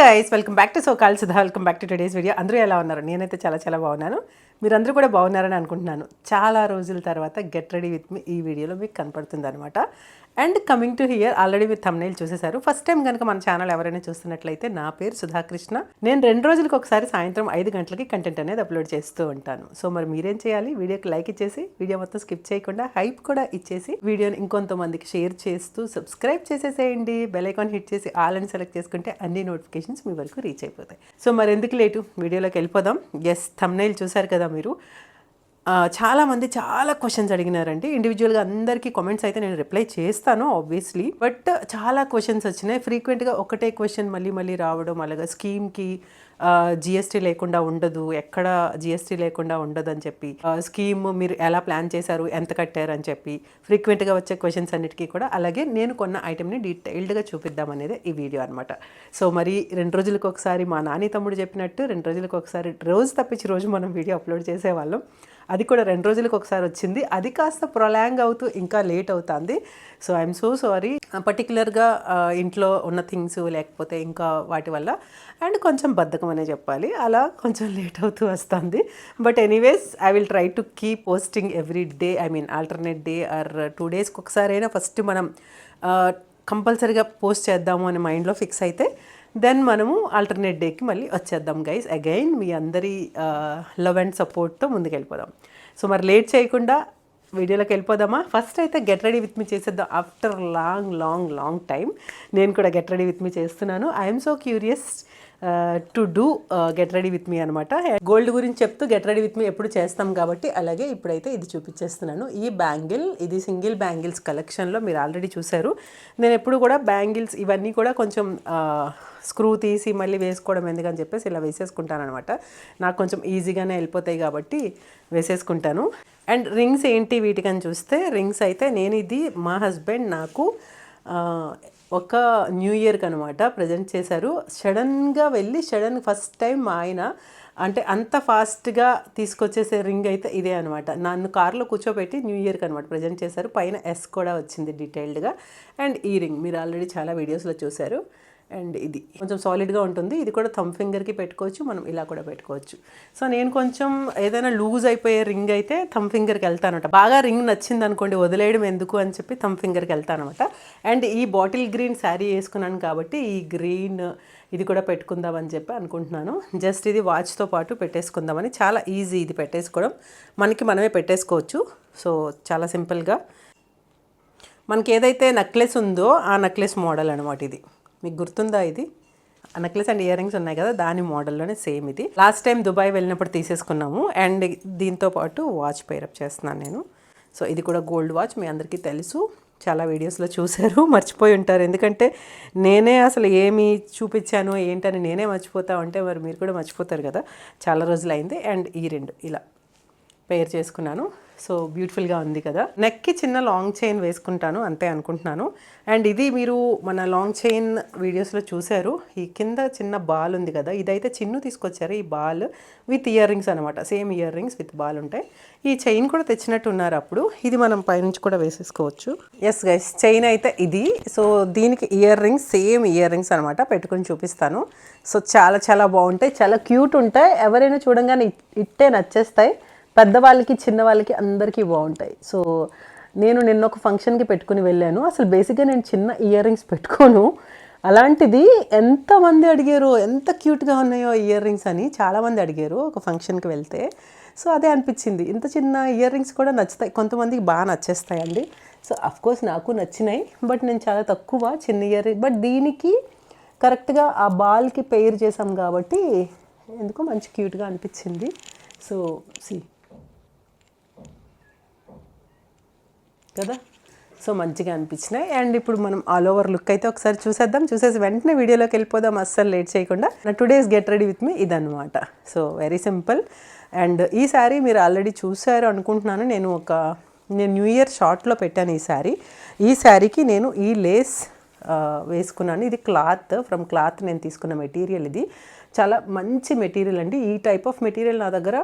Guys, welcome back to so call Sudha. Welcome back to today's video. అందరూ ఎలా ఉన్నారు? నేనైతే చాలా బాగున్నాను. మీరందరూ కూడా బాగున్నారని అనుకుంటున్నాను. చాలా రోజుల తర్వాత గెట్ రెడీ విత్ మీ ఈ వీడియోలో మీకు కనపడుతుంది అనమాట. And coming to hear, already మీరు థంబ్నెయిల్ చూసేశారు. ఫస్ట్ టైం కనుక మన ఛానల్ ఎవరైనా చూస్తున్నట్లయితే నా పేరు సుధాకృష్ణ. నేను 2 రోజులకు ఒకసారి సాయంత్రం 5 గంటలకి కంటెంట్ అనేది అప్లోడ్ చేస్తూ ఉంటాను. సో మరి మీరేం చేయాలి? వీడియోకి లైక్ ఇచ్చేసి, వీడియో మొత్తం స్కిప్ చేయకుండా హైప్ కూడా ఇచ్చేసి, వీడియోని ఇంకొంతమందికి షేర్ చేస్తూ సబ్స్క్రైబ్ చేసేసేయండి. బెల్ ఐకాన్ హిట్ చేసి ఆల్ అని సెలెక్ట్ చేసుకుంటే అన్ని నోటిఫికేషన్స్ మీ వరకు రీచ్ అయిపోతాయి. సో మరి ఎందుకు లేటు, వీడియోలోకి వెళ్ళిపోదాం. ఎస్, థంబ్నెయిల్ చూసారు కదా మీరు. చాలామంది చాలా క్వశ్చన్స్ అడిగినారండి. ఇండివిజువల్గా అందరికీ కామెంట్స్ అయితే నేను రిప్లై చేస్తాను ఆబ్వియస్లీ. బట్ చాలా క్వశ్చన్స్ వచ్చినాయి. ఫ్రీక్వెంట్గా ఒకటే క్వశ్చన్ మళ్ళీ రావడం, అలాగా స్కీమ్కి జిఎస్టీ లేకుండా ఉండదు, ఎక్కడ జిఎస్టీ లేకుండా ఉండదు అని చెప్పి, స్కీమ్ మీరు ఎలా ప్లాన్ చేశారు, ఎంత కట్టారు అని చెప్పి ఫ్రీక్వెంట్గా వచ్చే క్వశ్చన్స్ అన్నిటికీ కూడా అలాగే నేను కొన్న ఐటెంని డీటెయిల్డ్గా చూపిద్దాం అనేది ఈ వీడియో అనమాట. సో మరి 2 రోజులకు ఒకసారి మా నాని తమ్ముడు చెప్పినట్టు 2 రోజులకు ఒకసారి, రోజు తప్పించి రోజు మనం వీడియో అప్లోడ్ చేసేవాళ్ళం. అది కూడా 2 రోజులకు ఒకసారి వచ్చింది. అది కాస్త ప్రొలాంగ్ అవుతూ ఇంకా లేట్ అవుతుంది. So I'm so sorry. పర్టికులర్గా ఇంట్లో ఉన్న థింగ్స్ లేకపోతే ఇంకా వాటి వల్ల అండ్ కొంచెం బద్ధకం అనే చెప్పాలి, అలా కొంచెం లేట్ అవుతూ వస్తుంది. But anyways, I will try to keep posting every day. I mean alternate day or 2 డేస్కి ఒకసారి అయినా ఫస్ట్ మనం కంపల్సరీగా పోస్ట్ చేద్దాము అని మైండ్లో ఫిక్స్ అయితే దెన్ మనము ఆల్టర్నేట్ డేకి మళ్ళీ వచ్చేద్దాం గైస్. అగైన్ మీ అందరి లవ్ అండ్ సపోర్ట్తో ముందుకెళ్ళిపోదాం. సో మరి లేట్ చేయకుండా వీడియోలోకి వెళ్ళిపోదామా? ఫస్ట్ అయితే గెట్ రెడీ విత్ మీ చేసేద్దాం. ఆఫ్టర్ లాంగ్ టైం నేను కూడా గెట్ రెడీ విత్ మీ చేస్తున్నాను. I'm so curious to do get ready with me అనమాట. గోల్డ్ గురించి చెప్తూ గెట్ రెడీ విత్ మీ ఎప్పుడు చేస్తాం కాబట్టి అలాగే ఇప్పుడైతే ఇది చూపించేస్తున్నాను. ఈ బ్యాంగిల్, ఇది సింగిల్ బ్యాంగిల్స్ కలెక్షన్లో మీరు ఆల్రెడీ చూశారు. నేను ఎప్పుడు కూడా బ్యాంగిల్స్ ఇవన్నీ కూడా కొంచెం స్క్రూ తీసి మళ్ళీ వేసుకోవడం ఎందుకని చెప్పేసి ఇలా వేసేసుకుంటాను అనమాట. నాకు కొంచెం ఈజీగానే వెళ్ళిపోతాయి కాబట్టి వేసేసుకుంటాను. అండ్ రింగ్స్ ఏంటి వీటికని చూస్తే, రింగ్స్ అయితే నేను ఇది మా హస్బెండ్ నాకు ఒక న్యూ ఇయర్కి అనమాట ప్రజెంట్ చేశారు. సడన్గా వెళ్ళి ఫస్ట్ టైం మా ఆయన అంటే అంత ఫాస్ట్గా తీసుకొచ్చేసే రింగ్ అయితే ఇదే అనమాట. నన్ను కార్లో కూర్చోబెట్టి న్యూ ఇయర్కి అనమాట ప్రజెంట్ చేశారు. పైన ఎస్ కూడా వచ్చింది డీటెయిల్డ్గా. అండ్ ఈ రింగ్ మీరు ఆల్రెడీ చాలా వీడియోస్లో చూశారు. అండ్ ఇది కొంచెం సాలిడ్గా ఉంటుంది. ఇది కూడా థంబ్ ఫింగర్కి పెట్టుకోవచ్చు, మనం ఇలా కూడా పెట్టుకోవచ్చు. సో నేను కొంచెం ఏదైనా లూజ్ అయిపోయే రింగ్ అయితే థంబ్ ఫింగర్కి వెళ్తానమాట. బాగా రింగ్ నచ్చింది అనుకోండి, వదిలేయడం ఎందుకు అని చెప్పి థంబ్ ఫింగర్కి వెళ్తానమాట. అండ్ ఈ బాటిల్ గ్రీన్ శారీ వేసుకున్నాను కాబట్టి ఈ గ్రీన్ ఇది కూడా పెట్టుకుందామని చెప్పి అనుకుంటున్నాను. జస్ట్ ఇది వాచ్తో పాటు పెట్టేసుకుందామని. చాలా ఈజీ ఇది పెట్టేసుకోవడం, మనమే పెట్టేసుకోవచ్చు. సో చాలా సింపుల్గా మనకి ఏదైతే నెక్లెస్ ఉందో ఆ నెక్లెస్ మోడల్ అనమాట ఇది. మీకు గుర్తుందా? ఇది నెక్లెస్ అండ్ ఇయర్ రింగ్స్ ఉన్నాయి కదా, దాని మోడల్లోనే సేమ్ ఇది. లాస్ట్ టైం దుబాయ్ వెళ్ళినప్పుడు తీసేసుకున్నాము. అండ్ దీంతో పాటు వాచ్ పేరప్ చేస్తున్నాను నేను. సో ఇది కూడా గోల్డ్ వాచ్, మీ అందరికీ తెలుసు, చాలా వీడియోస్లో చూశారు, మర్చిపోయి ఉంటారు. ఎందుకంటే నేనే అసలు ఏమి చూపించాను ఏంటని నేనే మర్చిపోతా ఉంటే మరి మీరు కూడా మర్చిపోతారు కదా, చాలా రోజులు అయింది. అండ్ ఈ 2 ఇలా పేర్ చేసుకున్నాను. సో బ్యూటిఫుల్గా ఉంది కదా. నెక్కి చిన్న లాంగ్ చైన్ వేసుకుంటాను అంతే అనుకుంటున్నాను. అండ్ ఇది మీరు మన లాంగ్ చైన్ వీడియోస్లో చూశారు. ఈ కింద చిన్న బాల్ ఉంది కదా, ఇదైతే చిన్ను తీసుకొచ్చారు. ఈ బాల్ విత్ ఇయర్ రింగ్స్ అనమాట, same ear rings with ball ఉంటాయి. ఈ చైన్ కూడా తెచ్చినట్టు ఉన్నారు అప్పుడు. ఇది మనం పైనుంచి కూడా వేసేసుకోవచ్చు. ఎస్ గైస్, చైన్ అయితే ఇది. సో దీనికి ear rings, same ear rings అనమాట, పెట్టుకుని చూపిస్తాను. సో చాలా బాగుంటాయి, చాలా క్యూట్ ఉంటాయి. ఎవరైనా చూడంగానే ఇట్టే నచ్చేస్తాయి. పెద్దవాళ్ళకి చిన్నవాళ్ళకి అందరికీ బాగుంటాయి. సో నేను నిన్న ఒక ఫంక్షన్కి పెట్టుకుని వెళ్ళాను. అసలు బేసిక్గా నేను చిన్న ఇయర్ రింగ్స్ పెట్టుకోను, అలాంటిది ఎంతమంది అడిగారు ఎంత క్యూట్గా ఉన్నాయో ఇయర్ రింగ్స్ అని చాలామంది అడిగారు ఒక ఫంక్షన్కి వెళ్తే. సో అదే అనిపించింది, ఇంత చిన్న ఇయర్ రింగ్స్ కూడా నచ్చుతాయి, కొంతమందికి బాగా నచ్చేస్తాయండి. సో అఫ్కోర్స్ నాకు నచ్చినాయి, బట్ నేను చాలా తక్కువ చిన్న ఇయర్ రింగ్. బట్ దీనికి కరెక్ట్గా ఆ బాల్కి పెయిర్ చేసాం కాబట్టి ఎందుకో మంచి క్యూట్గా అనిపించింది. సో కదా, సో మంచిగా అనిపించినాయి. అండ్ ఇప్పుడు మనం ఆల్ ఓవర్ లుక్ అయితే ఒకసారి చూసేద్దాం. చూసేసి వెంటనే వీడియోలోకి వెళ్ళిపోదాం, అస్సలు లేట్ చేయకుండా. నా టుడేస్ గెట్ రెడీ విత్ మీ ఇదనమాట. So very simple. అండ్ ఈ శారీ మీరు ఆల్రెడీ చూసారు అనుకుంటున్నాను. నేను న్యూ ఇయర్ షార్ట్లో పెట్టాను ఈ శారీకి నేను ఈ లేస్ వేసుకున్నాను. ఇది ఫ్రమ్ క్లాత్ నేను తీసుకున్న మెటీరియల్. ఇది చాలా మంచి మెటీరియల్ అండి. ఈ టైప్ ఆఫ్ మెటీరియల్ నా దగ్గర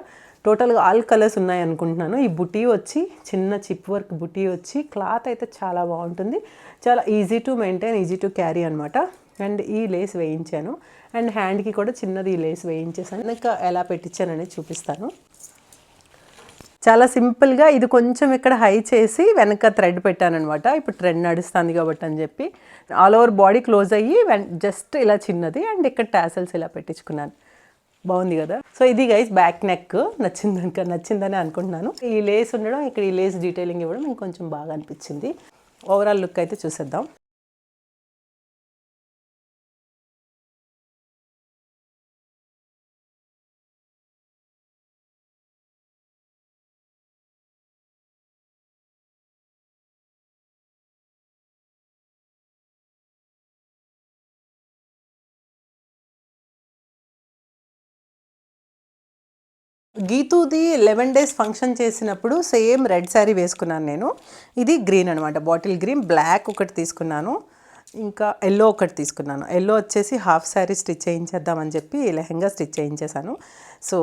టోటల్గా ఆల్ కలర్స్ ఉన్నాయి అనుకుంటున్నాను. ఈ బుటీ వచ్చి చిన్న చిప్ వర్క్ బుటీ వచ్చి, క్లాత్ అయితే చాలా బాగుంటుంది, చాలా easy to maintain, easy to carry అనమాట. అండ్ ఈ లేస్ వేయించాను. అండ్ హ్యాండ్కి కూడా చిన్నది లేస్ వేయించేసాను. ఇంకా ఎలా పెట్టించాననేది చూపిస్తాను. చాలా సింపుల్గా ఇది కొంచెం ఇక్కడ హై చేసి వెనక థ్రెడ్ పెట్టాను అనమాట. ఇప్పుడు ట్రెండ్ నడుస్తుంది కాబట్టి అని చెప్పి ఆల్ ఓవర్ బాడీ క్లోజ్ అయ్యి జస్ట్ ఇలా చిన్నది అండ్ ఇక్కడ టాసల్స్ ఇలా పెట్టించుకున్నాను. బాగుంది కదా. సో ఇది గైస్ బ్యాక్ నెక్ నచ్చిందని అనుకుంటున్నాను. ఈ లేస్ ఉండడం, ఇక్కడ ఈ లేస్ డీటెయిలింగ్ ఇవ్వడం ఇంకొంచెం బాగా అనిపించింది. ఓవరాల్ లుక్ అయితే చూసేద్దాం. గీతూది 11 days ఫంక్షన్ చేసినప్పుడు సేమ్ రెడ్ శారీ వేసుకున్నాను నేను. ఇది గ్రీన్ అనమాట, బాటిల్ గ్రీన్. బ్లాక్ ఒకటి తీసుకున్నాను, ఇంకా ఎల్లో ఒకటి తీసుకున్నాను. ఎల్లో వచ్చేసి హాఫ్ శారీ స్టిచ్ చేయించేద్దామని చెప్పి లెహెంగా స్టిచ్ చేయించేసాను. సో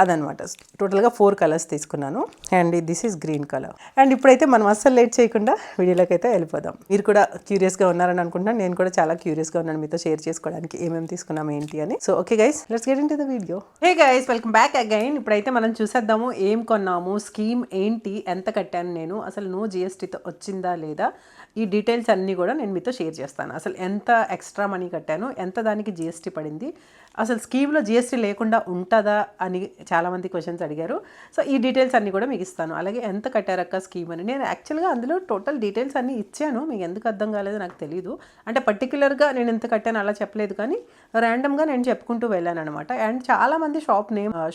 అదనమాట, టోటల్గా 4 కలర్స్ తీసుకున్నాను. And this is green colour. And ఇప్పుడైతే మనం అస్సలు లేట్ చేయకుండా వీడియోలోకి అయితే వెళ్ళిపోదాం. మీరు కూడా క్యూరియస్గా ఉన్నారని అనుకుంటున్నాను. నేను కూడా చాలా క్యూరియస్గా ఉన్నాను మీతో షేర్ చేసుకోవడానికి ఏమేమి తీసుకున్నాం ఏంటి అని. So okay guys, let's get into the video. Hey guys, welcome back again. ఇప్పుడైతే మనం చూసేద్దాము ఏం కొన్నాము, స్కీమ్ ఏంటి, ఎంత కట్టాను నేను, అసలు నో జిఎస్టీతో వచ్చిందా లేదా, ఈ డీటెయిల్స్ అన్నీ కూడా నేను మీతో షేర్ చేస్తాను. అసలు ఎంత ఎక్స్ట్రా మనీ కట్టాను, ఎంత దానికి జిఎస్టీ పడింది, అసలు స్కీమ్లో జిఎస్టీ లేకుండా ఉంటుందా అని చాలామంది క్వశ్చన్స్ అడిగారు. సో ఈ డీటెయిల్స్ అన్నీ కూడా మీకు ఇస్తాను. అలాగే ఎంత కట్టారక్క స్కీమ్ అని. నేను యాక్చువల్గా అందులో టోటల్ డీటెయిల్స్ అన్నీ ఇచ్చాను, మీకు ఎందుకు అర్థం కాలేదో నాకు తెలియదు. అంటే పర్టికులర్గా నేను ఎంత కట్టాను అలా చెప్పలేదు, కానీ ర్యాండమ్గా నేను చెప్పుకుంటూ వెళ్ళాను అనమాట. అండ్ చాలామంది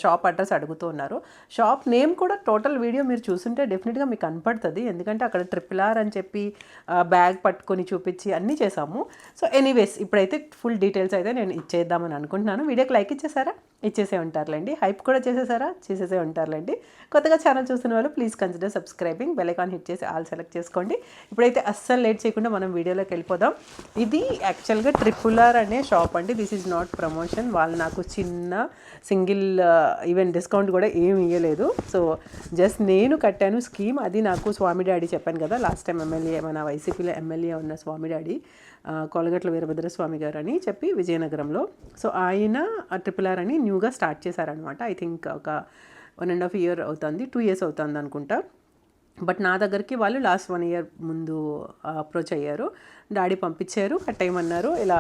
షాప్ అడ్రస్ అడుగుతూ ఉన్నారు. షాప్ నేమ్ కూడా టోటల్ వీడియో మీరు చూస్తుంటే డెఫినెట్గా మీకు కనపడుతుంది, ఎందుకంటే అక్కడ RRR అని చెప్పి బ్యాగ్ పట్టుకొని చూపించి అన్నీ చేసాము. సో ఎనీవేస్ ఇప్పుడైతే ఫుల్ డీటెయిల్స్ అయితే నేను ఇచ్చేద్దామని అనుకుంటున్నాను. వీడియోకి లైక్ ఇచ్చేసారా? ఇచ్చేసే ఉంటారులేండి. హైప్ కూడా చేసేసారా? చేసేసే ఉంటారులేండి. కొత్తగా ఛానల్ చూస్తున్న వాళ్ళు please consider subscribing, bell icon hit చేసి ఆల్ సెలెక్ట్ చేసుకోండి. ఇప్పుడైతే అస్సలు లేట్ చేయకుండా మనం వీడియోలోకి వెళ్ళిపోదాం. ఇది యాక్చువల్గా RRR అనే షాప్ అండి. This is not promotion. వాళ్ళు నాకు చిన్న సింగిల్ ఈవెన్ డిస్కౌంట్ కూడా ఏమి ఇవ్వలేదు. సో జస్ట్ నేను కట్టాను స్కీమ్. అది నాకు స్వామి డాడీ చెప్పాను కదా, లాస్ట్ టైం ఎమ్మెల్యే, మన వైసీపీలో ఎమ్మెల్యే ఉన్న స్వామి డాడీ, కొలగట్ల వీరభద్రస్వామి గారు అని చెప్పి విజయనగరంలో. సో ఆయన RRR అని న్యూగా స్టార్ట్ చేశారనమాట. ఐ థింక్ ఒక 1.5 year అవుతుంది, 2 years అవుతుంది అనుకుంటా. బట్ నా దగ్గరికి వాళ్ళు లాస్ట్ 1 year ముందు అప్రోచ్ అయ్యారు. డాడీ పంపించారు, కట్టేయమన్నారు. ఇలా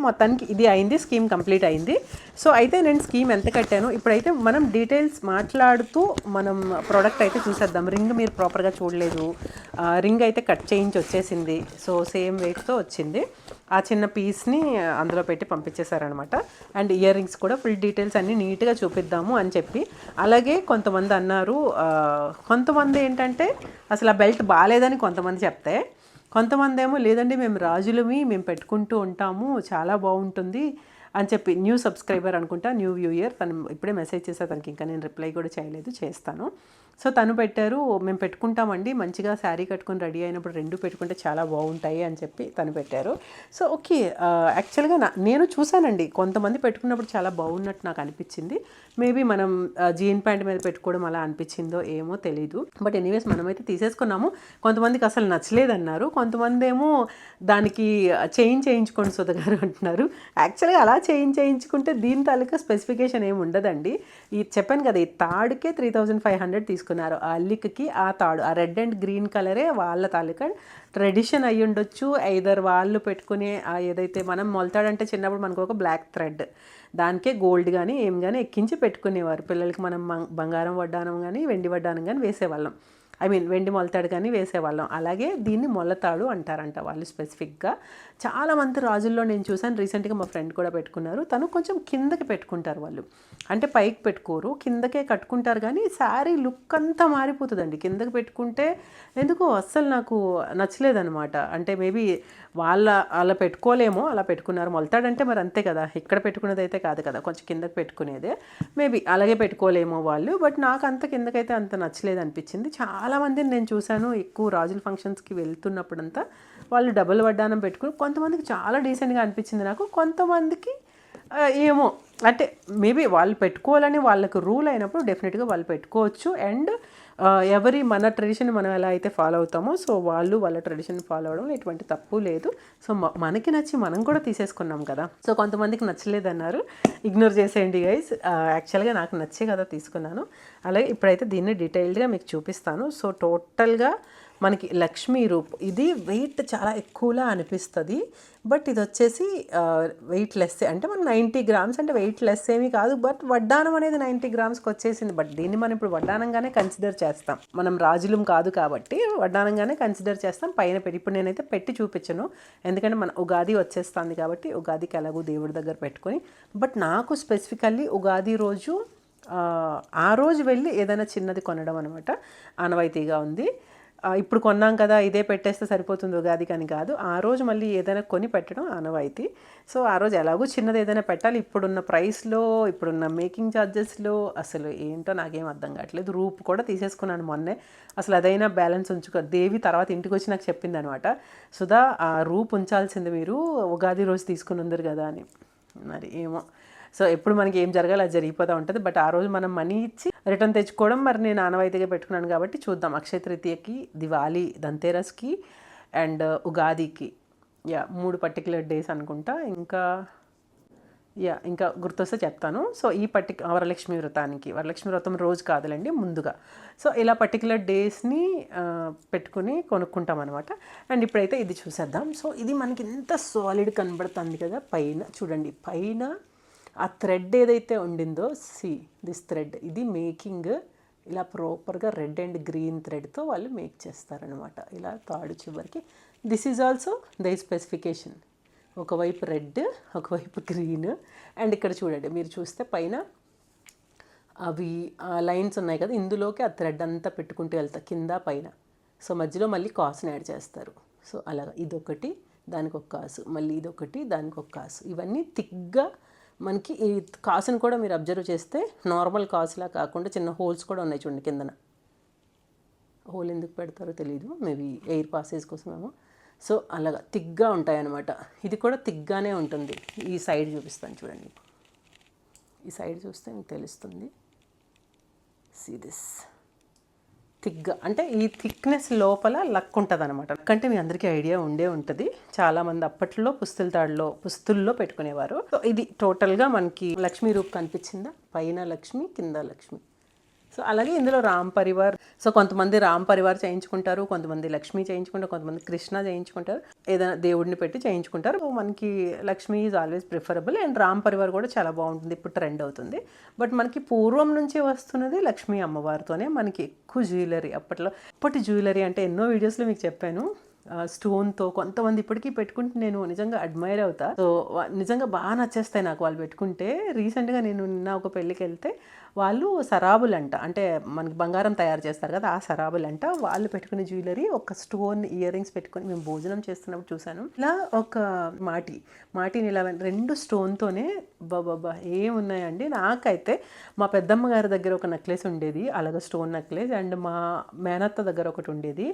మొత్తానికి ఇది అయింది, స్కీమ్ కంప్లీట్ అయింది. సో అయితే నేను స్కీమ్ ఎంత కట్టాను ఇప్పుడైతే మనం డీటెయిల్స్ మాట్లాడుతూ మనం ప్రోడక్ట్ అయితే చూసేద్దాం. రింగ్ మీరు ప్రాపర్గా చూడలేదు, రింగ్ అయితే కట్ చేయించి వచ్చేసింది. సో సేమ్ వెయిట్తో వచ్చింది. ఆ చిన్న పీస్ని అందులో పెట్టి పంపించేశారనమాట. అండ్ ఇయర్ రింగ్స్ కూడా ఫుల్ డీటెయిల్స్ అన్నీ నీట్గా చూపిద్దాము అని చెప్పి. అలాగే కొంతమంది అన్నారు, కొంతమంది ఏంటంటే అసలు ఆ బెల్ట్ బాగాలేదని కొంతమంది చెప్తే, కొంతమంది ఏమో లేదండి మేము రాజులమి, మేము పెట్టుకుంటూ ఉంటాము, చాలా బాగుంటుంది అని చెప్పి. న్యూ సబ్స్క్రైబర్ అనుకుంటా, న్యూ వ్యూయర్, తను ఇప్పుడే మెసేజ్ చేసా, తనకి ఇంకా నేను రిప్లై కూడా చేయలేదు, చేస్తాను. సో తను పెట్టారు, మేము పెట్టుకుంటామండి, మంచిగా శారీ కట్టుకొని రెడీ అయినప్పుడు 2 పెట్టుకుంటే చాలా బాగుంటాయి అని చెప్పి తను పెట్టారు. సో ఓకే, యాక్చువల్గా నేను చూశానండి, కొంతమంది పెట్టుకున్నప్పుడు చాలా బాగున్నట్టు నాకు అనిపించింది. మేబీ మనం జీన్ ప్యాంట్ మీద పెట్టుకోవడం అలా అనిపించిందో ఏమో తెలీదు. బట్ ఎనీవేస్ మనమైతే తీసేసుకున్నాము. కొంతమందికి అసలు నచ్చలేదన్నారు, కొంతమంది ఏమో దానికి చేయించుకోండి సుధగారు అంటున్నారు. యాక్చువల్గా అలా చేయించుకుంటే దీని తాలూకా స్పెసిఫికేషన్ ఏమి ఉండదండి. ఈ చెప్పాను కదా, ఈ తాడుకే 3500 తీసుకున్నారు. ఆ అల్లికకి ఆ తాడు, ఆ రెడ్ అండ్ గ్రీన్ కలరే వాళ్ళ తాలూకా ట్రెడిషన్ అయ్యి ఉండొచ్చు. ఐదర్ వాళ్ళు పెట్టుకునే ఏదైతే మనం మొలతాడంటే చిన్నప్పుడు మనకు ఒక బ్లాక్ థ్రెడ్, దానికే గోల్డ్ కానీ ఏం కానీ ఎక్కించి పెట్టుకునేవారు. పిల్లలకి మనం బంగారం వడ్డానం కానీ వెండి వడ్డానం కానీ వేసేవాళ్ళం. వెండి మొలతాడు కానీ వేసేవాళ్ళం. అలాగే దీన్ని మొలతాడు అంటారంట వాళ్ళు స్పెసిఫిక్గా. చాలామంది రాజుల్లో నేను చూసాను, రీసెంట్గా మా ఫ్రెండ్ కూడా పెట్టుకున్నారు. తను కొంచెం కిందకి పెట్టుకుంటారు వాళ్ళు, అంటే పైకి పెట్టుకోరు, కిందకే కట్టుకుంటారు. కానీ శారీ లుక్ అంతా మారిపోతుందండి కిందకి పెట్టుకుంటే. ఎందుకో అస్సలు నాకు నచ్చలేదనమాట. అంటే మేబీ అలా పెట్టుకోలేమో, అలా పెట్టుకున్నారు. మొలతాడంటే మరి అంతే కదా, ఇక్కడ పెట్టుకునేది అయితే కాదు కదా, కొంచెం కిందకి పెట్టుకునేదే. మేబీ అలాగే పెట్టుకోలేమో వాళ్ళు. బట్ నాకు అంత కిందకైతే అంత నచ్చలేదు అనిపించింది. చాలామందిని నేను చూశాను, ఎక్కువ రాజుల ఫంక్షన్స్కి వెళ్తున్నప్పుడంతా వాళ్ళు డబుల్ వడ్డానం పెట్టుకుని, కొంతమందికి చాలా డీసెంట్గా అనిపించింది నాకు, కొంతమందికి ఏమో అంటే మేబీ వాళ్ళు పెట్టుకోవాలని వాళ్ళకు రూల్ అయినప్పుడు డెఫినెట్గా వాళ్ళు పెట్టుకోవచ్చు. అండ్ మన ట్రెడిషన్ మనం ఎలా అయితే ఫాలో అవుతామో సో వాళ్ళు వాళ్ళ ట్రెడిషన్ ఫాలో అవడంలో ఎటువంటి తప్పు లేదు. సో మనకి నచ్చి మనం కూడా తీసేసుకున్నాం కదా. సో కొంతమందికి నచ్చలేదన్నారు, ఇగ్నోర్ చేసేయండి గైస్. యాక్చువల్గా నాకు నచ్చే కదా తీసుకున్నాను. అలాగే ఇప్పుడైతే దీన్ని డీటెయిల్డ్గా మీకు చూపిస్తాను. సో టోటల్గా మనకి లక్ష్మీ రూప్, ఇది వెయిట్ చాలా ఎక్కువలా అనిపిస్తుంది, బట్ ఇది వచ్చేసి వెయిట్ లెస్. అంటే మనం 90 గ్రామ్స్ అంటే వెయిట్ లెస్ ఏమీ కాదు, బట్ వడ్డానం అనేది 90 గ్రామ్స్కి వచ్చేసింది. బట్ దీన్ని మనం ఇప్పుడు వడ్డానంగానే కన్సిడర్ చేస్తాం, మనం రాజులం కాదు కాబట్టి వడ్డానంగానే కన్సిడర్ చేస్తాం. పైన పెట్టి ఇప్పుడు నేనైతే పెట్టి చూపించను, ఎందుకంటే మన ఉగాది వచ్చేస్తుంది కాబట్టి ఉగాదికి ఎలాగో దేవుడి దగ్గర పెట్టుకొని. బట్ నాకు స్పెసిఫికల్లీ ఉగాది రోజు ఆ రోజు వెళ్ళి ఏదైనా చిన్నది కొనడం అనమాట ఆనవాయితీగా ఉంది. ఇప్పుడు కొన్నాం కదా ఇదే పెట్టేస్తే సరిపోతుంది ఉగాదికి అని కాదు, ఆ రోజు మళ్ళీ ఏదైనా కొని పెట్టడం ఆనవాయితీ. సో ఆ రోజు ఎలాగో చిన్నది ఏదైనా పెట్టాలి. ఇప్పుడున్న ప్రైస్లో, ఇప్పుడున్న మేకింగ్ ఛార్జెస్లో అసలు ఏంటో నాకేం అర్థం కావట్లేదు. రూప్ కూడా తీసేసుకున్నాను మొన్నే, అసలు అదైనా బ్యాలెన్స్ ఉంచుకో. దేవి తర్వాత ఇంటికి వచ్చి నాకు చెప్పింది అనమాట, సుధా ఆ రూప్ ఉంచాల్సింది మీరు ఉగాది రోజు తీసుకుని ఉందరు కదా అని. మరి ఏమో, సో ఎప్పుడు మనకి ఏం జరగాలి అది జరిగిపోతూ ఉంటుంది. బట్ ఆ రోజు మనం మనీ ఇచ్చి రిటర్న్ తెచ్చుకోవడం మరి నేను ఆనవాయితీగా పెట్టుకున్నాను కాబట్టి చూద్దాం. అక్షయ తృతీయకి, దివాళీ, ధన్తేరస్కి అండ్ ఉగాదికి 3 పర్టికులర్ డేస్ అనుకుంటా. ఇంకా గుర్తొస్తే చెప్తాను. సో ఈ వరలక్ష్మి వ్రతానికి, వరలక్ష్మి వ్రతం రోజు కాదులండి ముందుగా. సో ఇలా పర్టికులర్ డేస్ని పెట్టుకుని కొనుక్కుంటాం అనమాట. అండ్ ఇప్పుడైతే ఇది చూసేద్దాం. సో ఇది మనకి ఎంత సాలిడ్ కనబడుతుంది కదా. పైన చూడండి, పైన ఆ థ్రెడ్ ఏదైతే ఉండిందో, దిస్ థ్రెడ్, ఇది మేకింగ్ ఇలా ప్రాపర్గా రెడ్ అండ్ గ్రీన్ థ్రెడ్తో వాళ్ళు మేక్ చేస్తారనమాట. ఇలా తాడు చివరికి. This is also the specification, ఒకవైపు రెడ్ ఒకవైపు గ్రీన్. అండ్ ఇక్కడ చూడండి, మీరు చూస్తే పైన అవి లైన్స్ ఉన్నాయి కదా, ఇందులోకి ఆ థ్రెడ్ అంతా పెట్టుకుంటూ వెళ్తా కింద పైన. సో మధ్యలో మళ్ళీ కాసుని యాడ్ చేస్తారు. సో అలాగా ఇదొకటి, దానికి ఒక కాసు, మళ్ళీ ఇదొకటి, దానికి ఒక కాసు. ఇవన్నీ థిక్గా మనకి ఈ కాసును కూడా మీరు అబ్జర్వ్ చేస్తే నార్మల్ కాసులా కాకుండా చిన్న హోల్స్ కూడా ఉన్నాయి చూడండి కిందన. హోల్ ఎందుకు పెడతారో తెలీదు, మేబీ ఎయిర్ పాసేజ్ కోసమేమో. సో అలాగా థిక్గా ఉంటాయి అన్నమాట. ఇది కూడా థిక్గానే ఉంటుంది. ఈ సైడ్ చూపిస్తాను చూడండి, ఈ సైడ్ చూస్తే మీకు తెలుస్తుంది. సీ దిస్ థిక్గా, అంటే ఈ థిక్నెస్ లోపల లక్ ఉంటుంది అనమాట. లక్ అంటే మీ అందరికీ ఐడియా ఉండే ఉంటుంది, చాలామంది అప్పట్లో పుస్తుల్లో పెట్టుకునేవారు. సో ఇది టోటల్గా మనకి లక్ష్మీ రూప్ కనిపించిందా, పైన లక్ష్మి కింద లక్ష్మి. సో అలాగే ఇందులో రామ్ పరివార్, సో కొంతమంది రామ్ పరివార్ చేయించుకుంటారు, కొంతమంది లక్ష్మీ చేయించుకుంటారు, కొంతమంది కృష్ణ చేయించుకుంటారు, ఏదైనా దేవుడిని పెట్టి చేయించుకుంటారు. మనకి Lakshmi is always preferable and Ram Parivar కూడా చాలా బాగుంటుంది, ఇప్పుడు ట్రెండ్ అవుతుంది. బట్ మనకి పూర్వం నుంచి వస్తున్నది లక్ష్మీ అమ్మవారితోనే మనకి ఎక్కువ జ్యువెలరీ. అప్పటి జ్యువెలరీ అంటే ఎన్నో వీడియోస్లో మీకు చెప్పాను, స్టోన్తో కొంతమంది ఇప్పటికీ పెట్టుకుంటే నేను నిజంగా అడ్మైర్ అవుతా. సో నిజంగా బాగా నచ్చేస్తాయి నాకు వాళ్ళు పెట్టుకుంటే. రీసెంట్గా నేను నిన్న ఒక పెళ్ళికి వెళ్తే వాళ్ళు సరాబులంట, అంటే మనకి బంగారం తయారు చేస్తారు కదా, ఆ సరాబులంట వాళ్ళు పెట్టుకునే జ్యువెలరీ. ఒక స్టోన్ ఇయర్ రింగ్స్ పెట్టుకొని మేము భోజనం చేస్తున్నప్పుడు చూశాను. ఇలా ఒక మాటిని ఇలా 2 స్టోన్తోనే బాబా ఏమున్నాయండి. నాకైతే మా పెద్దమ్మ గారి దగ్గర ఒక నెక్లెస్ ఉండేది, అలాగే స్టోన్ నెక్లెస్, అండ్ మా మేనత్త దగ్గర ఒకటి ఉండేది.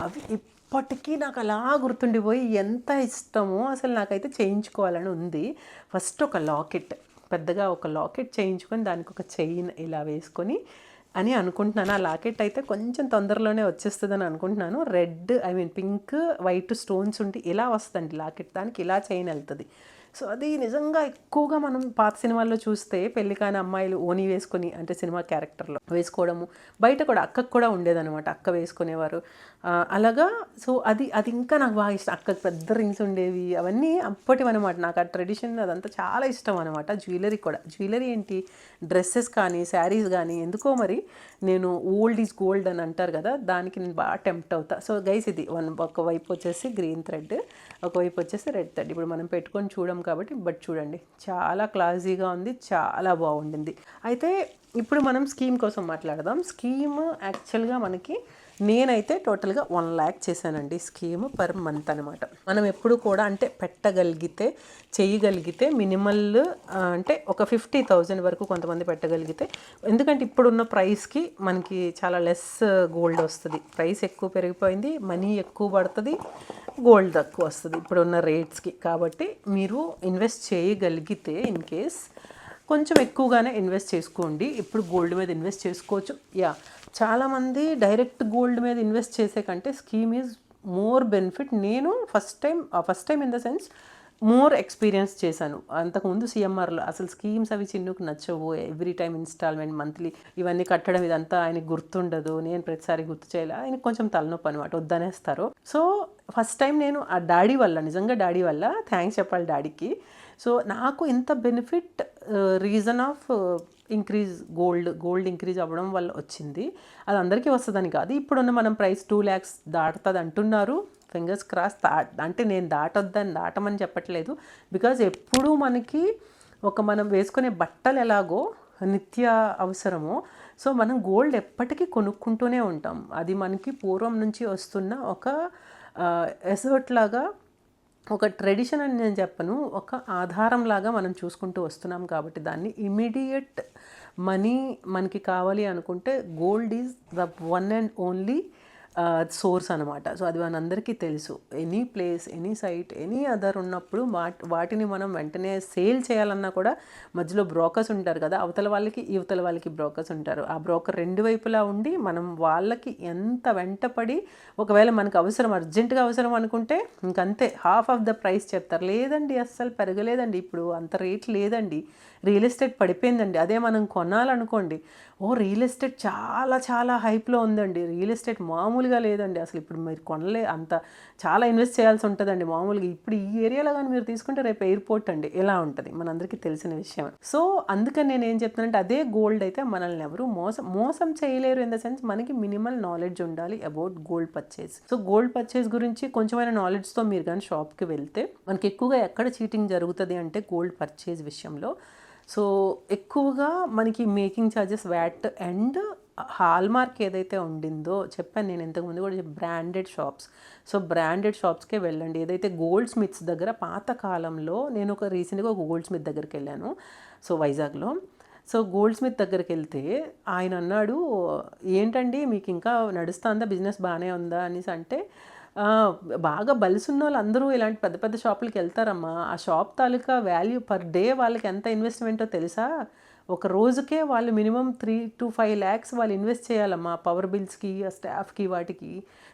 అవి ఇప్పటికీ నాకు అలా గుర్తుండిపోయి ఎంత ఇష్టమో అసలు. నాకైతే చేయించుకోవాలని ఉంది. ఫస్ట్ ఒక లాకెట్, పెద్దగా ఒక లాకెట్ చేయించుకొని దానికి ఒక చైన్ ఇలా వేసుకొని అని అనుకుంటున్నాను. ఆ లాకెట్ అయితే కొంచెం తొందరలోనే వచ్చేస్తుందని అనుకుంటున్నాను. పింక్ వైట్ స్టోన్స్ ఉంటే ఇలా వస్తుందండి లాకెట్, దానికి ఇలా చైన్ వెళ్తుంది. సో అది నిజంగా ఎక్కువగా మనం పాత సినిమాల్లో చూస్తే పెళ్లి కాని అమ్మాయిలు ఓనీ వేసుకొని, అంటే సినిమా క్యారెక్టర్లో వేసుకోవడము, బయట కూడా అక్కకు కూడా ఉండేదన్నమాట, అక్క వేసుకునేవారు అలాగా. సో అది ఇంకా నాకు బాగా ఇష్టం. అక్కకు పెద్ద రింగ్స్ ఉండేవి, అవన్నీ అప్పటివి అనమాట. నాకు ఆ ట్రెడిషన్ అదంతా చాలా ఇష్టం అనమాట. జ్యువెలరీ ఏంటి, డ్రెస్సెస్ కానీ శారీస్ కానీ ఎందుకో మరి నేను ఓల్డ్ ఈజ్ గోల్డ్ అని అంటారు కదా, దానికి నేను బాగా టెంప్ట్ అవుతా. సో గైస్ ఇది ఒకవైపు వచ్చేసి గ్రీన్ థ్రెడ్, ఒకవైపు వచ్చేసి రెడ్ థ్రెడ్. ఇప్పుడు మనం పెట్టుకొని చూడం కాబట్టి, బట్ చూడండి చాలా క్లాసీగా ఉంది, చాలా బాగుండింది. అయితే ఇప్పుడు మనం స్కీమ్ కోసం మాట్లాడదాం. స్కీమ్ యాక్చువల్గా మనకి నేనైతే టోటల్గా 1 lakh చేశానండి స్కీమ్ పర్ మంత్ అనమాట. మనం ఎప్పుడు కూడా అంటే చేయగలిగితే మినిమల్ అంటే ఒక 50,000 వరకు కొంతమంది పెట్టగలిగితే, ఎందుకంటే ఇప్పుడున్న ప్రైస్కి మనకి చాలా లెస్ గోల్డ్ వస్తుంది. ప్రైస్ ఎక్కువ పెరిగిపోయింది, మనీ ఎక్కువ పడుతుంది, గోల్డ్ తక్కువ వస్తుంది ఇప్పుడున్న రేట్స్కి. కాబట్టి మీరు ఇన్వెస్ట్ చేయగలిగితే ఇన్ కేస్ కొంచెం ఎక్కువగానే ఇన్వెస్ట్ చేసుకోండి. ఇప్పుడు గోల్డ్ మీద ఇన్వెస్ట్ చేసుకోవచ్చు. చాలామంది డైరెక్ట్ గోల్డ్ మీద ఇన్వెస్ట్ చేసే కంటే స్కీమ్ ఈజ్ మోర్ బెనిఫిట్. నేను first time in the sense more experience చేశాను. అంతకుముందు సిఎంఆర్లో అసలు స్కీమ్స్ అవి చిన్నుకు నచ్చవు. ఎవ్రీ టైం ఇన్స్టాల్మెంట్, మంత్లీ ఇవన్నీ కట్టడం ఇదంతా ఆయనకి గుర్తుండదు. నేను ప్రతిసారి గుర్తు చేయాలి, ఆయనకి కొంచెం తలనొప్పి అనమాట, వద్దనేస్తారు. సో ఫస్ట్ టైం నేను ఆ డాడీ వల్ల, నిజంగా డాడీ వల్ల థ్యాంక్స్ చెప్పాలి డాడీకి. సో నాకు ఇంత benefit reason of increase gold increase అవ్వడం వల్ల వచ్చింది. అది అందరికీ వస్తుందని కాదు. ఇప్పుడున్న మనం ప్రైస్ 2 lakhs దాటుతుంది అంటున్నారు. Fingers cross. అంటే నేను దాటమని చెప్పట్లేదు. బికాజ్ ఎప్పుడూ మనకి మనం వేసుకునే బట్టలు ఎలాగో నిత్య అవసరమో, సో మనం గోల్డ్ ఎప్పటికీ కొనుక్కుంటూనే ఉంటాం. అది మనకి పూర్వం నుంచి వస్తున్న ఒక ఎసర్ట్ లాగా, ఒక ట్రెడిషన్ అని నేను చెప్పను, ఒక ఆధారం లాగా మనం చూసుకుంటూ వస్తున్నాం. కాబట్టి దాన్ని ఇమీడియట్ మనీ మనకి కావాలి అనుకుంటే gold is the one and only source అనమాట. సో అది మనందరికీ తెలుసు. Any place, any site, any other ఉన్నప్పుడు వాటిని మనం వెంటనే సేల్ చేయాలన్నా కూడా మధ్యలో బ్రోకర్స్ ఉంటారు కదా, అవతల వాళ్ళకి ఇవతల వాళ్ళకి బ్రోకర్స్ ఉంటారు. ఆ బ్రోకర్ రెండు వైపులా ఉండి మనం వాళ్ళకి ఎంత వెంటపడి, ఒకవేళ మనకు అర్జెంటుగా అవసరం అనుకుంటే ఇంకంతే హాఫ్ ఆఫ్ ద ప్రైస్ చెప్తారు. లేదండి అస్సలు పెరగలేదండి, ఇప్పుడు అంత రేట్ లేదండి, రియల్ ఎస్టేట్ పడిపోయిందండి. అదే మనం కొనాలనుకోండి, రియల్ ఎస్టేట్ చాలా చాలా హైప్లో ఉందండి, రియల్ ఎస్టేట్ మామూలుగా లేదండి, అసలు ఇప్పుడు మీరు అంత చాలా ఇన్వెస్ట్ చేయాల్సి ఉంటుందండి మామూలుగా. ఇప్పుడు ఈ ఏరియాలో కానీ మీరు తీసుకుంటే రేపు ఎయిర్పోర్ట్ అండి ఎలా ఉంటుంది మనందరికీ తెలిసిన విషయం. సో అందుకని నేను ఏం చెప్తానంటే, అదే గోల్డ్ అయితే మనల్ని ఎవరు మోసం చేయలేరు. ఇన్ ద సెన్స్ మనకి మినిమల్ నాలెడ్జ్ ఉండాలి about gold purchase. So gold purchase గురించి కొంచెమైనా నాలెడ్జ్తో మీరు కానీ షాప్కి వెళ్తే, మనకి ఎక్కువగా ఎక్కడ చీటింగ్ జరుగుతుంది అంటే గోల్డ్ పర్చేస్ విషయంలో. సో ఎక్కువగా మనకి making charges, VAT and hallmark ఏదైతే ఉండిందో చెప్పాను నేను ఇంతకుముందు కూడా, బ్రాండెడ్ షాప్స్. సో బ్రాండెడ్ షాప్స్కే వెళ్ళండి. ఏదైతే గోల్డ్ స్మిత్స్ దగ్గర పాతకాలంలో, నేను రీసెంట్గా ఒక గోల్డ్ స్మిత్ దగ్గరికి వెళ్ళాను, సో వైజాగ్లో. సో గోల్డ్ స్మిత్ దగ్గరికి వెళ్తే ఆయన అన్నాడు, ఏంటండి మీకు ఇంకా నడుస్తుందా, బిజినెస్ బాగానే ఉందా అనేసి అంటే, బాగా బలిసున్న వాళ్ళు అందరూ ఇలాంటి పెద్ద పెద్ద షాపులకి వెళ్తారమ్మా. ఆ షాప్ తాలూకా వాల్యూ పర్ డే వాళ్ళకి ఎంత ఇన్వెస్ట్మెంటో తెలుసా? ఒక రోజుకే వాళ్ళు మినిమం 3 to 5 lakhs వాళ్ళు ఇన్వెస్ట్ చేయాలమ్మా, పవర్ బిల్స్కి, స్టాఫ్కి, వాటికి.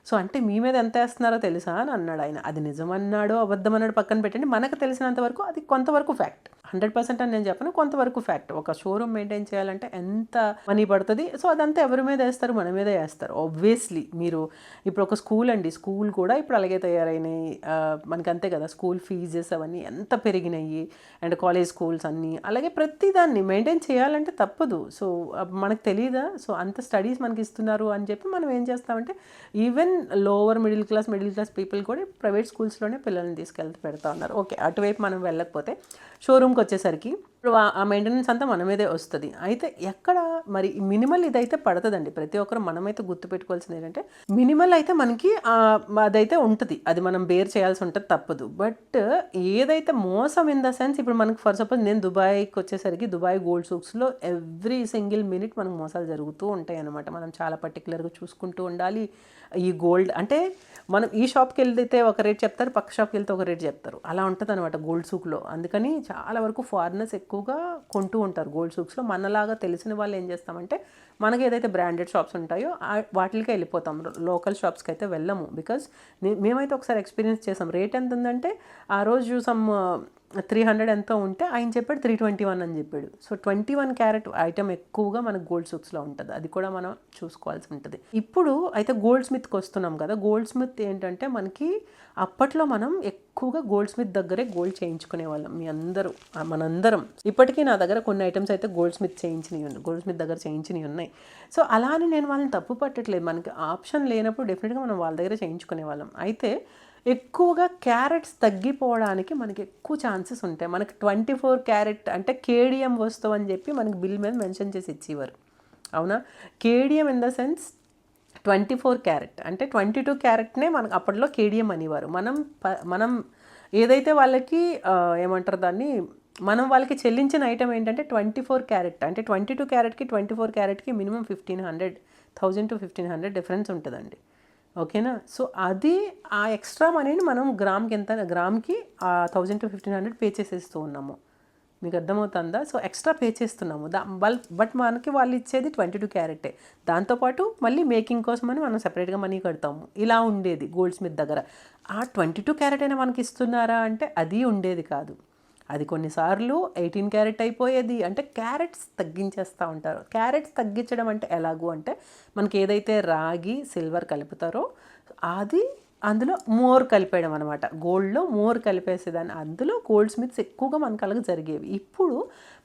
సో అంటే మీ మీద ఎంత వేస్తున్నారో తెలుసా అని అన్నాడు ఆయన. అది నిజమన్నాడో అబద్ధమన్నాడో పక్కన పెట్టండి, మనకు తెలిసినంత వరకు అది కొంతవరకు ఫ్యాక్ట్. 100% అని నేను చెప్పను, కొంతవరకు ఫ్యాక్ట్. ఒక షోరూమ్ మెయింటైన్ చేయాలంటే ఎంత మనీ పడుతుంది, సో అదంతా ఎవరి మీద వేస్తారు, మన మీద వేస్తారు ఆబ్వియస్లీ. మీరు ఇప్పుడు ఒక స్కూల్ అండి, స్కూల్ కూడా ఇప్పుడు అలాగే తయారైనాయి. మనకి అంతే కదా, స్కూల్ ఫీజెస్ అవన్నీ ఎంత పెరిగినాయి, అండ్ కాలేజ్ స్కూల్స్ అన్నీ అలాగే. ప్రతిదాన్ని మెయింటైన్ చేయాలంటే తప్పదు. సో మనకు తెలియదా, సో అంత స్టడీస్ మనకి ఇస్తున్నారు అని చెప్పి మనం ఏం చేస్తామంటే, even lower middle class people కూడా ప్రైవేట్ స్కూల్స్లోనే పిల్లల్ని తీసుకెళ్తే పెడతా ఉన్నారు. ఓకే, అటువైపు మనం వెళ్ళకపోతే షోరూమ్కి వచ్చేసరికి ఇప్పుడు ఆ మెయింటెనెన్స్ అంతా మన మీదే వస్తుంది. అయితే ఎక్కడ మరి మినిమల్ ఇదైతే పడుతుందండి. ప్రతి ఒక్కరు మనమైతే గుర్తుపెట్టుకోవాల్సింది ఏంటంటే, మినిమల్ అయితే మనకి అదైతే ఉంటుంది, అది మనం బేర్ చేయాల్సి ఉంటుంది, తప్పదు. బట్ ఏదైతే మోసం ఇన్ ద సెన్స్, ఇప్పుడు మనకు ఫర్ సపోజ్ నేను దుబాయ్కి వచ్చేసరికి, దుబాయ్ గోల్డ్ సూక్స్లో ఎవ్రీ సింగిల్ మినిట్ మనకు మోసాలు జరుగుతూ ఉంటాయి అన్నమాట. మనం చాలా పర్టికులర్గా చూసుకుంటూ ఉండాలి. ఈ గోల్డ్ అంటే మనం ఈ షాప్కి వెళ్తే ఒక రేట్ చెప్తారు, పక్క షాప్కి వెళ్తే ఒక రేట్ చెప్తారు, అలా ఉంటుంది అనమాట గోల్డ్ సూక్లో. అందుకని చాలా వరకు ఫారినర్స్ ఎక్కువగా కొంటూ ఉంటారు గోల్డ్ సూక్స్లో. మనలాగా తెలిసిన వాళ్ళు ఏం చేస్తామంటే, మనకి ఏదైతే బ్రాండెడ్ షాప్స్ ఉంటాయో వాటికే వెళ్ళిపోతాం, లోకల్ షాప్స్కి అయితే వెళ్ళము. బికాజ్ మేమైతే ఒకసారి ఎక్స్పీరియన్స్ చేసాం. రేట్ ఎంత ఉందంటే, ఆ రోజు 300 ఎంతో ఉంటే ఆయన చెప్పాడు 321 అని చెప్పాడు. సో 21 క్యారెట్ ఐటమ్ ఎక్కువగా మనకు గోల్డ్ సూక్స్లో ఉంటుంది, అది కూడా మనం చూసుకోవాల్సి ఉంటుంది. ఇప్పుడు అయితే గోల్డ్ స్మిత్కి వస్తున్నాం కదా. గోల్డ్ స్మిత్ ఏంటంటే, మనకి అప్పట్లో మనం ఎక్కువగా గోల్డ్ స్మిత్ దగ్గరే గోల్డ్ చేయించుకునే వాళ్ళం, మనందరం. ఇప్పటికీ నా దగ్గర కొన్ని ఐటమ్స్ అయితే గోల్డ్ స్మిత్ దగ్గర చేయించినవి ఉన్నాయి. సో అలా అని నేను వాళ్ళని తప్పు పట్టట్లేదు, మనకి ఆప్షన్ లేనప్పుడు డెఫినెట్గా మనం వాళ్ళ దగ్గర చేయించుకునే వాళ్ళం. అయితే ఎక్కువగా క్యారెట్స్ తగ్గిపోవడానికి మనకి ఎక్కువ ఛాన్సెస్ ఉంటాయి. మనకి 24 క్యారెట్ అంటే కేడిఎం వస్తువు అని చెప్పి మనకి బిల్ మీద మెన్షన్ చేసి ఇచ్చేవారు, అవునా. KDM in the sense 24 carrot అంటే 22 క్యారెట్నే మనకు అప్పట్లో కేడిఎం అనేవారు. మనం ఏదైతే వాళ్ళకి ఏమంటారు దాన్ని, మనం వాళ్ళకి చెల్లించిన ఐటమ్ ఏంటంటే 24 క్యారెట్. అంటే 22 క్యారెట్కి 24 క్యారెట్కి మినిమం 1000 to 1500 డిఫరెన్స్ ఉంటుందండి, ఓకేనా. సో అది ఆ ఎక్స్ట్రా మనీని మనం గ్రామ్కి 1000 to 1500 పే చేసేస్తూ ఉన్నాము, మీకు అర్థమవుతుందా? సో ఎక్స్ట్రా పే చేస్తున్నాము బట్ మనకి వాళ్ళు ఇచ్చేది 22 క్యారెటే. దాంతోపాటు మళ్ళీ మేకింగ్ కోసమని మనం సెపరేట్గా మనీ కడతాము. ఇలా ఉండేది గోల్డ్ స్మిత్ దగ్గర. ఆ 22 క్యారెట్ అయినా మనకి ఇస్తున్నారా అంటే అది ఉండేది కాదు. అది కొన్నిసార్లు 18 క్యారెట్ అయిపోయేది. అంటే క్యారెట్స్ తగ్గించేస్తూ ఉంటారు. క్యారెట్స్ తగ్గించడం అంటే ఎలాగూ అంటే మనకి ఏదైతే రాగి సిల్వర్ కలుపుతారో అది అందులో మోర్ కలిపేయడం అనమాట. గోల్డ్లో మోర్ కలిపేసేదాన్ని. అందులో గోల్డ్ స్మిత్స్ ఎక్కువగా మనకు అలాగ జరిగేవి. ఇప్పుడు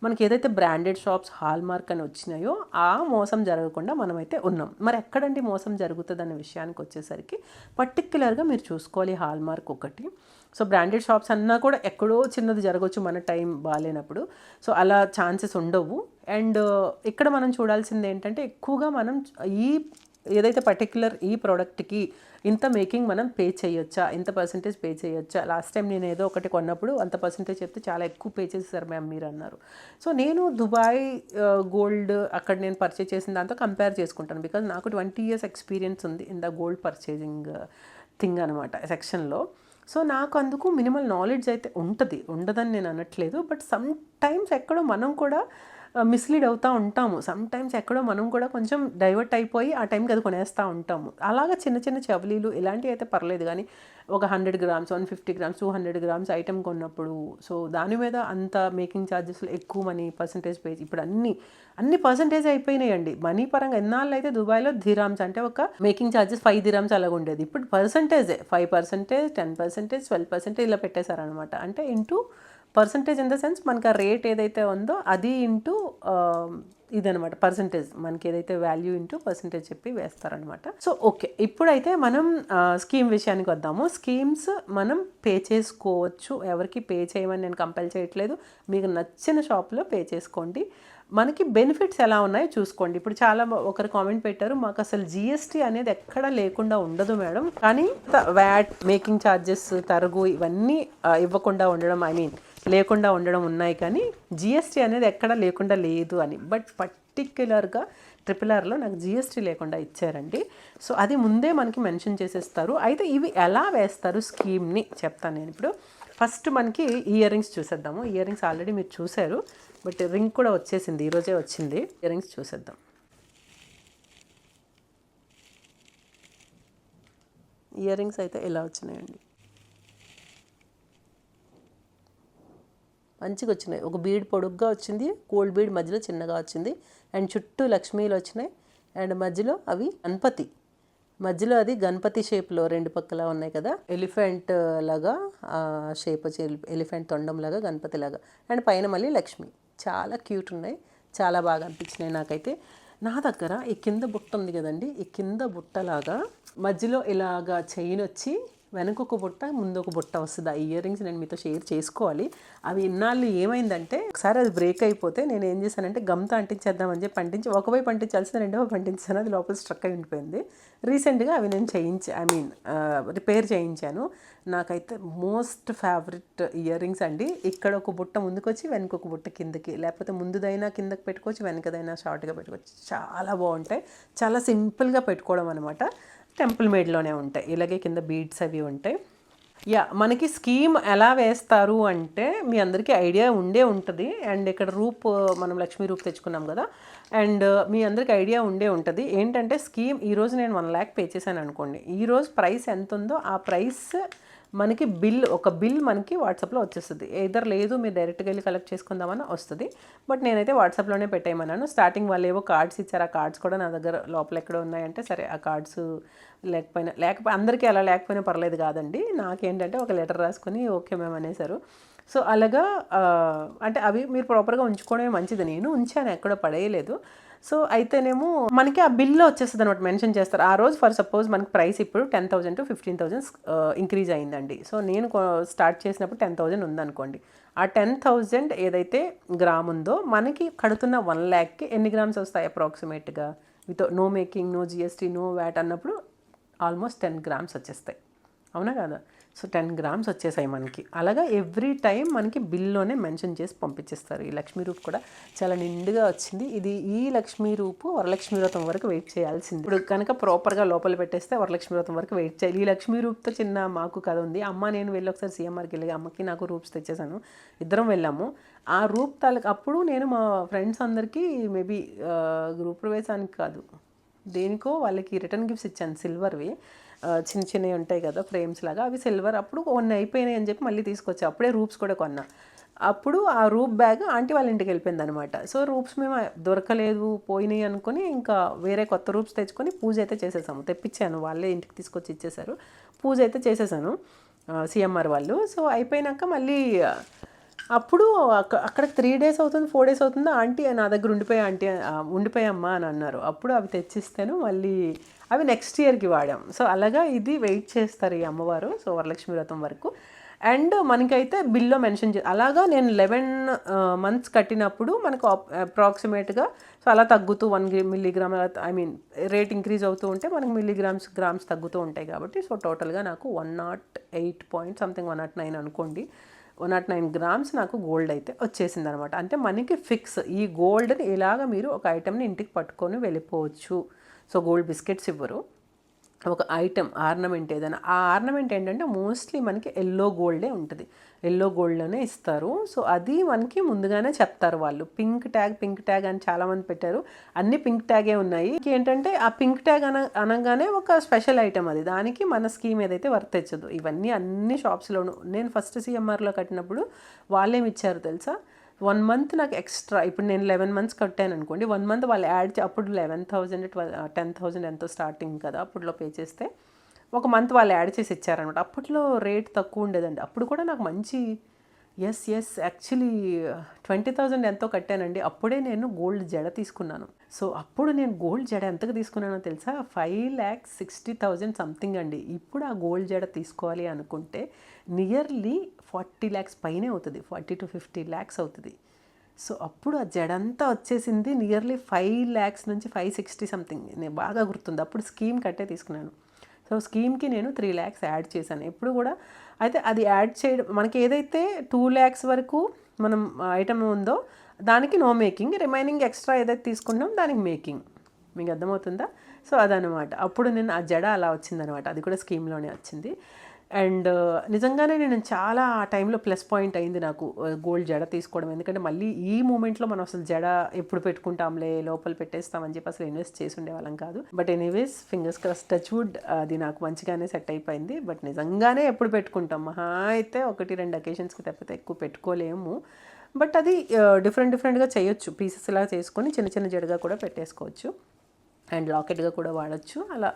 మనకి ఏదైతే బ్రాండెడ్ షాప్స్ హాల్ మార్క్ అని వచ్చినాయో ఆ మోసం జరగకుండా మనమైతే ఉన్నాం. మరి ఎక్కడండి మోసం జరుగుతుంది అనే విషయానికి వచ్చేసరికి పర్టిక్యులర్గా మీరు చూసుకోవాలి హాల్ మార్క్ ఒకటి. సో బ్రాండెడ్ షాప్స్ అన్నా కూడా ఎక్కడో చిన్నది జరగవచ్చు మన టైం బాగాలేనప్పుడు. సో అలా ఛాన్సెస్ ఉండవు. అండ్ ఇక్కడ మనం చూడాల్సింది ఏంటంటే ఎక్కువగా మనం ఈ ఏదైతే పర్టిక్యులర్ ఈ ప్రోడక్ట్కి ఇంత మేకింగ్ మనం పే చేయొచ్చా, ఇంత పర్సంటేజ్ పే చేయొచ్చా. లాస్ట్ టైం నేను ఏదో ఒకటి కొన్నప్పుడు అంత పర్సంటేజ్ చెప్తే చాలా ఎక్కువ పే చేసేసారు మ్యామ్ మీరు అన్నారు. సో నేను దుబాయ్ గోల్డ్ అక్కడ నేను పర్చేజ్ చేసిన దాంతో కంపేర్ చేసుకుంటాను. బికాజ్ నాకు 20 years ఎక్స్పీరియన్స్ ఉంది in the gold purchasing thing అనమాట సెక్షన్లో. సో నాకు అందుకు మినిమల్ నాలెడ్జ్ అయితే ఉంటుంది, ఉండదని నేను అనట్లేదు. బట్ సమ్ టైమ్స్ ఎక్కడో మనం కూడా మిస్లీడ్ అవుతూ ఉంటాము. సమ్ టైమ్స్ ఎక్కడో మనం కూడా కొంచెం డైవర్ట్ అయిపోయి ఆ టైంకి అది కొనేస్తూ ఉంటాము. అలాగా చిన్న చిన్న చెవలీలు ఇలాంటివి అయితే పర్లేదు. కానీ ఒక 100 grams 150 grams 200 grams ఐటెం కొన్నప్పుడు సో దాని మీద అంత మేకింగ్ ఛార్జెస్లో ఎక్కువ మనీ పర్సంటేజ్ పే. ఇప్పుడు అన్ని పర్సంటేజ్ అయిపోయినాయండి. మనీ పరంగా ఎన్నాళ్ళు అయితే దుబాయ్లో దిరామ్స్ అంటే ఒక మేకింగ్ ఛార్జెస్ 5 dirhams అలాగ ఉండేది. ఇప్పుడు పర్సంటేజే 5%, 10%, 12% ఇలా పెట్టేశారనమాట. అంటే into percentage in the sense మనకి ఆ రేట్ ఏదైతే ఉందో అది ఇంటూ ఇదనమాట పర్సంటేజ్. మనకి ఏదైతే వాల్యూ ఇంటూ పర్సంటేజ్ చెప్పి వేస్తారనమాట. సో ఓకే, ఇప్పుడైతే మనం స్కీమ్ విషయానికి వద్దాము. స్కీమ్స్ మనం పే చేసుకోవచ్చు. ఎవరికి పే చేయమని నేను కంపెల్ చేయట్లేదు. మీకు నచ్చిన షాప్లో పే చేసుకోండి. మనకి బెనిఫిట్స్ ఎలా ఉన్నాయో చూసుకోండి. ఇప్పుడు చాలా ఒకరు కామెంట్ పెట్టారు, మాకు అసలు జిఎస్టీ అనేది ఎక్కడా లేకుండా ఉండదు మేడం, కానీ వ్యాట్ మేకింగ్ ఛార్జెస్ తరుగు ఇవన్నీ ఇవ్వకుండా ఉండడం లేకుండా ఉండడం ఉన్నాయి, కానీ జిఎస్టీ అనేది ఎక్కడా లేకుండా లేదు అని. బట్ పర్టిక్యులర్గా RRRలో నాకు జిఎస్టీ లేకుండా ఇచ్చారండి. సో అది ముందే మనకి మెన్షన్ చేసేస్తారు. అయితే ఇవి ఎలా వేస్తారు స్కీమ్ని చెప్తాను నేను ఇప్పుడు. ఫస్ట్ మనకి ఇయర్ రింగ్స్ చూసేద్దాము. ఇయర్ రింగ్స్ ఆల్రెడీ మీరు చూశారు, బట్ రింగ్ కూడా వచ్చేసింది, ఈరోజే వచ్చింది. ఇయర్ రింగ్స్ చూసేద్దాం. ఇయర్ రింగ్స్ అయితే ఇలా వచ్చినాయండి, మంచిగా వచ్చినాయి. ఒక బీడ్ పొడుగ్గా వచ్చింది, గోల్డ్ బీడ్ మధ్యలో చిన్నగా వచ్చింది, అండ్ చుట్టూ లక్ష్మీలు వచ్చినాయి, అండ్ మధ్యలో అవి గణపతి, మధ్యలో అది గణపతి షేప్లో రెండు పక్కల ఉన్నాయి కదా, ఎలిఫెంట్ లాగా షేప్ వచ్చి ఎలిఫెంట్ తొండం లాగా గణపతి లాగా, అండ్ పైన మళ్ళీ లక్ష్మి. చాలా క్యూట్ ఉన్నాయి, చాలా బాగా అనిపించినాయి నాకైతే. నా దగ్గర ఈ కింద బుట్ట ఉంది కదండి, ఈ కింద బుట్టలాగా మధ్యలో ఇలాగా చైన్ వచ్చి వెనక ఒక బుట్ట ముందు ఒక బుట్ట వస్తుంది. ఆ ఇయర్ రింగ్స్ నేను మీతో షేర్ చేసుకోవాలి. అవి ఇన్నాళ్ళు ఏమైందంటే ఒకసారి అది బ్రేక్ అయిపోతే నేను ఏం చేశానంటే గమ్తో అంటించేద్దామని చెప్పి అంటించి ఒకవైపు అంటించాల్సిన రెండవ పంటించాను, అది లోపల స్ట్రక్ అయి ఉండిపోయింది. రీసెంట్గా అవి నేను రిపేర్ చేయించాను. నాకైతే మోస్ట్ ఫేవరెట్ ఇయర్ రింగ్స్ అండి. ఇక్కడ ఒక బుట్ట ముందుకు వచ్చి వెనక ఒక బుట్ట కిందకి, లేకపోతే ముందుదైనా కిందకి పెట్టుకోవచ్చు, వెనకదైనా షార్ట్గా పెట్టుకోవచ్చు. చాలా బాగుంటాయి, చాలా సింపుల్గా పెట్టుకోవడం అనమాట. టెంపుల్ మేడ్లోనే ఉంటాయి. ఇలాగే కింద బీడ్స్ అవి ఉంటాయి. మనకి స్కీమ్ ఎలా వేస్తారు అంటే మీ అందరికీ ఐడియా ఉంటుంది. అండ్ ఇక్కడ మనం లక్ష్మీ రూప్ తెచ్చుకున్నాం కదా, అండ్ మీ అందరికీ ఐడియా ఉంటుంది. ఏంటంటే స్కీమ్ ఈరోజు నేను 1 lakh పే చేశాను అనుకోండి, ఈరోజు ప్రైస్ ఎంత ఉందో ఆ ప్రైస్ మనకి ఒక బిల్ మనకి వాట్సాప్లో వచ్చేస్తుంది. ఏదర్ లేదు మీరు డైరెక్ట్గా వెళ్ళి కలెక్ట్ చేసుకుందామని వస్తుంది, బట్ నేనైతే వాట్సాప్లోనే పెట్టేయమన్నాను. స్టార్టింగ్ వాళ్ళు ఏవో కార్డ్స్ ఇచ్చారు, ఆ కార్డ్స్ కూడా నా దగ్గర లోపల ఎక్కడ ఉన్నాయంటే, సరే ఆ కార్డ్స్ లేకపోతే అందరికీ అలా లేకపోయినా పర్లేదు కాదండి, నాకేంటంటే ఒక లెటర్ రాసుకొని ఓకే మ్యామ్ అనేసారు. సో అలాగా అంటే అవి మీరు ప్రాపర్గా ఉంచుకోవడమే మంచిది. నేను ఉంచాను, ఎక్కడ పడేయలేదు. సో అయితేనేమో మనకి ఆ బిల్లో వచ్చేస్తుంది అనమాట, మెన్షన్ చేస్తారు. ఆ రోజు ఫర్ సపోజ్ మనకి ప్రైస్ ఇప్పుడు 10,000 to 15,000 ఇంక్రీజ్ అయిందండి. సో నేను స్టార్ట్ చేసినప్పుడు 10,000 ఉందనుకోండి, ఆ 10,000 ఏదైతే గ్రామ్ ఉందో మనకి కడుతున్న 1 lakhకి ఎన్ని గ్రామ్స్ వస్తాయి అప్రాక్సిమేట్గా, with no making, no GST, no VAT అన్నప్పుడు ఆల్మోస్ట్ 10 grams వచ్చేస్తాయి. అవునా కదా? సో 10 గ్రామ్స్ వచ్చేసాయి మనకి. అలాగా ఎవ్రీ టైం మనకి బిల్లోనే మెన్షన్ చేసి పంపించేస్తారు. ఈ లక్ష్మీ రూప్ కూడా చాలా నిండుగా వచ్చింది. ఇది ఈ లక్ష్మీ రూపు వరలక్ష్మీ వ్రతం వరకు వెయిట్ చేయాల్సింది. ఇప్పుడు కనుక ప్రాపర్గా లోపల పెట్టేస్తే వరలక్ష్మీ వ్రతం వరకు వెయిట్ చేయాలి. ఈ లక్ష్మీ రూప్తో చిన్న మాకు కథ ఉంది. అమ్మ నేను వెళ్ళి ఒకసారి సీఎంఆర్కి వెళ్ళి అమ్మకి నాకు రూప్స్ తెచ్చేసాను. ఇద్దరం వెళ్ళాము. ఆ రూప్ తాలూకు అప్పుడు నేను మా ఫ్రెండ్స్ అందరికీ మేబీ గృహ ప్రవేశానికి కాదు దేనికో వాళ్ళకి రిటర్న్ గిఫ్ట్స్ ఇచ్చాను. సిల్వర్వి చిన్న చిన్నవి ఉంటాయి కదా ఫ్రేమ్స్ లాగా, అవి సిల్వర్. అప్పుడు కొన్ని అయిపోయినాయి అని చెప్పి మళ్ళీ తీసుకొచ్చా. అప్పుడే రూప్స్ కూడా కొన్నా. అప్పుడు ఆ రూప్ బ్యాగ్ ఆంటీ వాళ్ళ ఇంటికి వెళ్ళిపోయింది అనమాట. సో రూప్స్ మేము దొరకలేదు పోయినాయి అనుకుని ఇంకా వేరే కొత్త రూప్స్ తెచ్చుకొని పూజ అయితే చేసేసాము. తెప్పించాను, వాళ్ళే ఇంటికి తీసుకొచ్చి ఇచ్చేసారు. పూజ అయితే చేసేసాను సిఎంఆర్ వాళ్ళు. సో అయిపోయినాక మళ్ళీ అప్పుడు అక్కడికి 3 days అవుతుంది 4 days అవుతుంది ఆంటీ నా దగ్గర ఉండిపోయామ్మా అని అన్నారు. అప్పుడు అవి తెచ్చిస్తాను మళ్ళీ అవి నెక్స్ట్ ఇయర్కి వాడాం. సో అలాగా ఇది వెయిట్ చేస్తారు ఈ అమ్మవారు. సో వరలక్ష్మి వ్రతం వరకు. అండ్ మనకైతే బిల్లో మెన్షన్ అలాగా నేను 11 months కట్టినప్పుడు మనకు అప్రాక్సిమేట్గా సో అలా తగ్గుతూ 1 milligram రేట్ ఇంక్రీజ్ అవుతూ ఉంటే మనకు గ్రామ్స్ తగ్గుతూ ఉంటాయి కాబట్టి సో టోటల్గా నాకు 108 point something 109 అనుకోండి 109 grams నాకు గోల్డ్ అయితే వచ్చేసింది అనమాట. అంటే మనకి ఫిక్స్ ఈ గోల్డ్ని ఇలాగ మీరు ఒక ఐటెంని ఇంటికి పట్టుకొని వెళ్ళిపోవచ్చు. సో గోల్డ్ బిస్కెట్స్ ఇవ్వరు, ఒక ఐటెం ఆర్నమెంట్ ఏదైనా. ఆ ఆర్నమెంట్ ఏంటంటే మోస్ట్లీ మనకి ఎల్లో గోల్డే ఉంటుంది, ఎల్లో గోల్డ్లోనే ఇస్తారు. సో అది మనకి ముందుగానే చెప్తారు వాళ్ళు. పింక్ ట్యాగ్ అని చాలామంది పెట్టారు, అన్ని పింక్ ట్యాగే ఉన్నాయి. ఏంటంటే ఆ పింక్ ట్యాగ్ అనగానే ఒక స్పెషల్ ఐటెం అది, దానికి మన స్కీమ్ ఏదైతే వర్తించదు. ఇవన్నీ అన్ని షాప్స్లోనూ నేను ఫస్ట్ సిఎంఆర్లో కట్టినప్పుడు వాళ్ళేమి ఇచ్చారు తెలుసా, 1 month నాకు ఎక్స్ట్రా. ఇప్పుడు నేను 11 months కట్టాను అనుకోండి, 1 month వాళ్ళు యాడ్ అప్పుడు 11,000 10,000 ఎంతో స్టార్టింగ్ కదా అప్పుడులో పే చేస్తే 1 month వాళ్ళు యాడ్ చేసి ఇచ్చారనమాట. అప్పట్లో రేట్ తక్కువ ఉండేదండి. అప్పుడు కూడా నాకు మంచి యాక్చువల్లీ 20,000 ఎంతో కట్టానండి. అప్పుడే నేను గోల్డ్ జడ తీసుకున్నాను. సో అప్పుడు నేను గోల్డ్ జడ ఎంతకు తీసుకున్నానో తెలుసా, 5,60,000 సంథింగ్ అండి. ఇప్పుడు ఆ గోల్డ్ జడ తీసుకోవాలి అనుకుంటే నియర్లీ 40 lakhs పైనే అవుతుంది, 40 to 50 lakhs అవుతుంది. సో అప్పుడు ఆ జడంతా వచ్చేసింది నియర్లీ 5 lakhs నుంచి 560 సంథింగ్. నేను బాగా గుర్తుంది. అప్పుడు స్కీమ్ కట్టే తీసుకున్నాను. సో స్కీమ్కి నేను 3 lakhs యాడ్ చేశాను ఎప్పుడు కూడా. అయితే అది యాడ్ చేయడం మనకి ఏదైతే 2 lakhs వరకు మనం ఐటమ్ ఉందో దానికి నో మేకింగ్, రిమైనింగ్ ఎక్స్ట్రా ఏదైతే తీసుకున్నాం దానికి మేకింగ్. మీకు అర్థమవుతుందా? సో అదనమాట. అప్పుడు నేను ఆ జడ అలా వచ్చిందనమాట, అది కూడా స్కీమ్లోనే వచ్చింది. అండ్ నిజంగానే నేను చాలా ఆ టైంలో ప్లస్ పాయింట్ అయింది నాకు గోల్డ్ జడ తీసుకోవడం. ఎందుకంటే మళ్ళీ ఈ మూమెంట్లో మనం అసలు జడ ఎప్పుడు పెట్టుకుంటాంలే లోపల పెట్టేస్తామని చెప్పి అసలు ఇన్వెస్ట్ చేసి ఉండేవాళ్ళం కాదు. But anyways fingers cross, touch wood, అది నాకు మంచిగానే సెట్ అయిపోయింది. బట్ నిజంగానే ఎప్పుడు పెట్టుకుంటాం, మహా అయితే 1-2 అకేషన్స్కి తప్పితే ఎక్కువ పెట్టుకోలేము. బట్ అది డిఫరెంట్గా చేయొచ్చు, పీసెస్ ఇలా చేసుకొని చిన్న జడగా కూడా పెట్టేసుకోవచ్చు అండ్ లాకెట్గా కూడా వాడచ్చు. అలా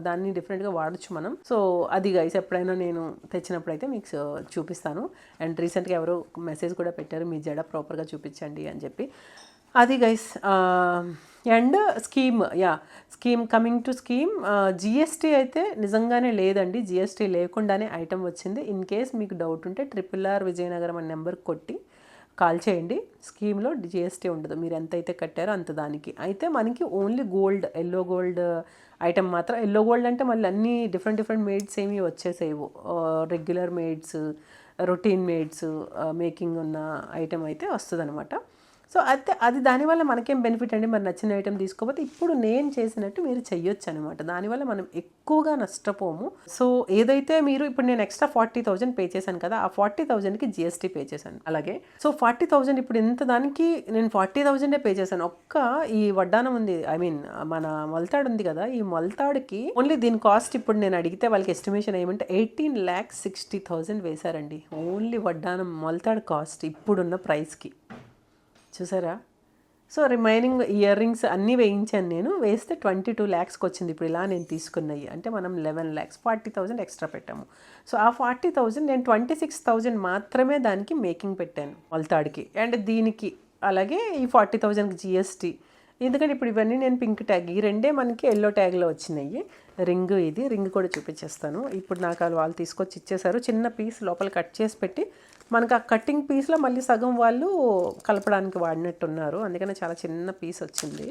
దాన్ని డిఫరెంట్గా వాడచ్చు మనం. సో అది గైస్ ఎప్పుడైనా నేను తెచ్చినప్పుడు అయితే మీకు చూపిస్తాను. అండ్ రీసెంట్గా ఎవరో మెసేజ్ కూడా పెట్టారు, మీ జడ ప్రాపర్గా చూపించండి అని చెప్పి. అది guys. And scheme coming to scheme, GST అయితే నిజంగానే లేదండి. జిఎస్టీ లేకుండానే ఐటెం వచ్చింది. ఇన్ కేస్ మీకు డౌట్ ఉంటే RRR విజయనగరం అనే నెంబర్ కొట్టి కాల్ చేయండి. స్కీమ్లో జిఎస్టీ ఉండదు, మీరు ఎంతైతే కట్టారో అంత దానికి. అయితే మనకి only gold, yellow gold item మాత్రం. ఎల్లో గోల్డ్ అంటే మళ్ళీ అన్నీ డిఫరెంట్ మేడ్స్ ఏమి వచ్చేసేవు, రెగ్యులర్ మేడ్స్, రొటీన్ మేడ్స్, మేకింగ్ ఉన్న ఐటమ్ అయితే వస్తుంది అనమాట. సో అయితే అది దానివల్ల మనకేం బెనిఫిట్ అండి, మరి నచ్చిన ఐటెం తీసుకోకపోతే ఇప్పుడు నేను చేసినట్టు మీరు చెయ్యొచ్చు అనమాట. దానివల్ల మనం ఎక్కువగా నష్టపోము. సో ఏదైతే మీరు ఇప్పుడు నేను ఎక్స్ట్రా 40,000 పే చేశాను కదా, ఆ 40,000కి జిఎస్టీ పే చేశాను. అలాగే సో 40,000 ఇప్పుడు ఇంత దానికి నేను 40,000 పే చేశాను. ఒక్క ఈ వడ్డానం ఉంది, మన మొలతాడు ఉంది కదా, ఈ మొలతాడుకి ఓన్లీ దీని కాస్ట్ ఇప్పుడు నేను అడిగితే వాళ్ళకి ఎస్టిమేషన్ ఏమంటే 18,60,000 వేశారండి. ఓన్లీ వడ్డానం మొలతాడు కాస్ట్ ఇప్పుడున్న ప్రైస్కి, చూసారా? సో రిమైనింగ్ ఇయర్ రింగ్స్ అన్నీ వేయించాను నేను. వేస్తే 22 lakhsకి వచ్చింది ఇప్పుడు ఇలా నేను తీసుకున్నవి. అంటే మనం 11 lakhs, 40,000 ఎక్స్ట్రా పెట్టాము. సో ఆ 40,000 నేను 26,000 మాత్రమే దానికి మేకింగ్ పెట్టాను మొలతాడికి అండ్ దీనికి. అలాగే ఈ 40,000కి జిఎస్టీ. ఎందుకంటే ఇప్పుడు ఇవన్నీ నేను పింక్ ట్యాగ్, ఈ రెండే మనకి ఎల్లో ట్యాగ్లో వచ్చినాయి. రింగ్ కూడా చూపించేస్తాను. ఇప్పుడు నాకు వాళ్ళు తీసుకొచ్చి ఇచ్చేసారు. చిన్న పీస్ లోపల కట్ చేసి పెట్టి మనకు ఆ కటింగ్ పీస్లో మళ్ళీ సగం వాళ్ళు కలపడానికి వాడినట్టున్నారు, అందుకనే చాలా చిన్న పీస్ వచ్చింది.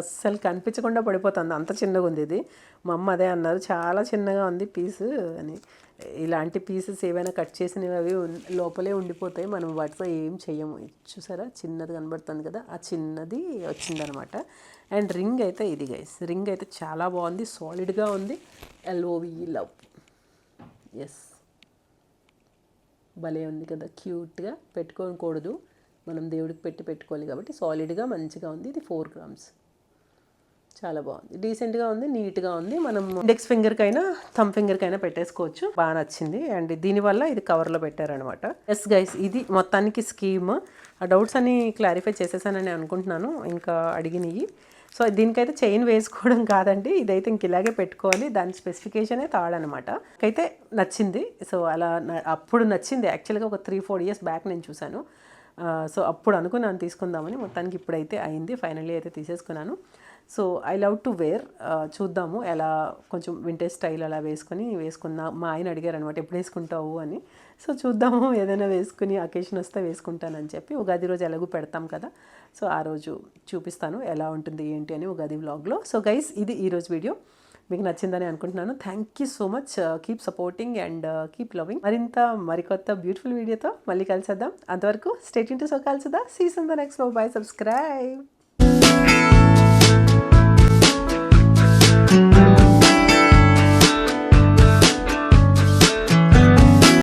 అస్సలు కనిపించకుండా పడిపోతుంది, అంత చిన్నగా ఉంది ఇది. మా అమ్మ అదే అన్నారు, చాలా చిన్నగా ఉంది పీసు అని. ఇలాంటి పీసెస్ ఏవైనా కట్ చేసినవి అవి లోపలే ఉండిపోతాయి, మనం వాటితో ఏం చెయ్యము. చూసారా చిన్నది కనబడుతుంది కదా, ఆ చిన్నది వచ్చిందనమాట. అండ్ రింగ్ అయితే ఇది గైస్, రింగ్ అయితే చాలా బాగుంది, సాలిడ్గా ఉంది. LOVE love. ఎస్, భలే ఉంది కదా, క్యూట్గా. పెట్టుకోకూడదు, మనం దేవుడికి పెట్టుకోవాలి కాబట్టి సాలిడ్గా మంచిగా ఉంది. ఇది 4 grams, చాలా బాగుంది, డీసెంట్గా ఉంది, నీట్గా ఉంది. మనం ఇండెక్స్ ఫింగర్కైనా థమ్ ఫింగర్కైనా పెట్టేసుకోవచ్చు. బాగా నచ్చింది. అండ్ దీనివల్ల ఇది కవర్లో పెట్టారనమాట. ఎస్ గైస్, ఇది మొత్తానికి స్కీమ్. ఆ డౌట్స్ అన్ని క్లారిఫై చేసేసానని అనుకుంటున్నాను, ఇంకా అడిగినవి. సో దీనికైతే చైన్ వేసుకోవడం కాదండి, ఇదైతే ఇంక ఇలాగే పెట్టుకోవాలి. దాని స్పెసిఫికేషనే తాడనమాట. అయితే నచ్చింది. సో అలా అప్పుడు నచ్చింది యాక్చువల్గా, ఒక 3-4 years బ్యాక్ నేను చూశాను. సో అప్పుడు అనుకున్నాను తీసుకుందామని, మొత్తానికి ఇప్పుడైతే అయింది, ఫైనల్లీ అయితే తీసేసుకున్నాను. So I love to wear. చూద్దాము ఎలా, కొంచెం వింటేజ్ స్టైల్ అలా వేసుకున్నా. మా ఆయన అడిగారు అనమాట, ఎప్పుడు వేసుకుంటావు అని. సో చూద్దాము, ఏదైనా వేసుకుని అకేషన్ వస్తే వేసుకుంటానని చెప్పి. ఉగాది రోజు ఎలాగూ పెడతాం కదా, సో ఆ రోజు చూపిస్తాను ఎలా ఉంటుంది ఏంటి అని ఉగాది వ్లాగ్లో. సో గైస్, ఇది ఈరోజు వీడియో. మీకు నచ్చిందని అనుకుంటున్నాను. Thank you so much. Keep supporting and keep loving. మరికొత్త బ్యూటిఫుల్ వీడియోతో మళ్ళీ కలిసేద్దాం. అంతవరకు stay tuned to SoCal Sudha. See you in the next. Bye, subscribe.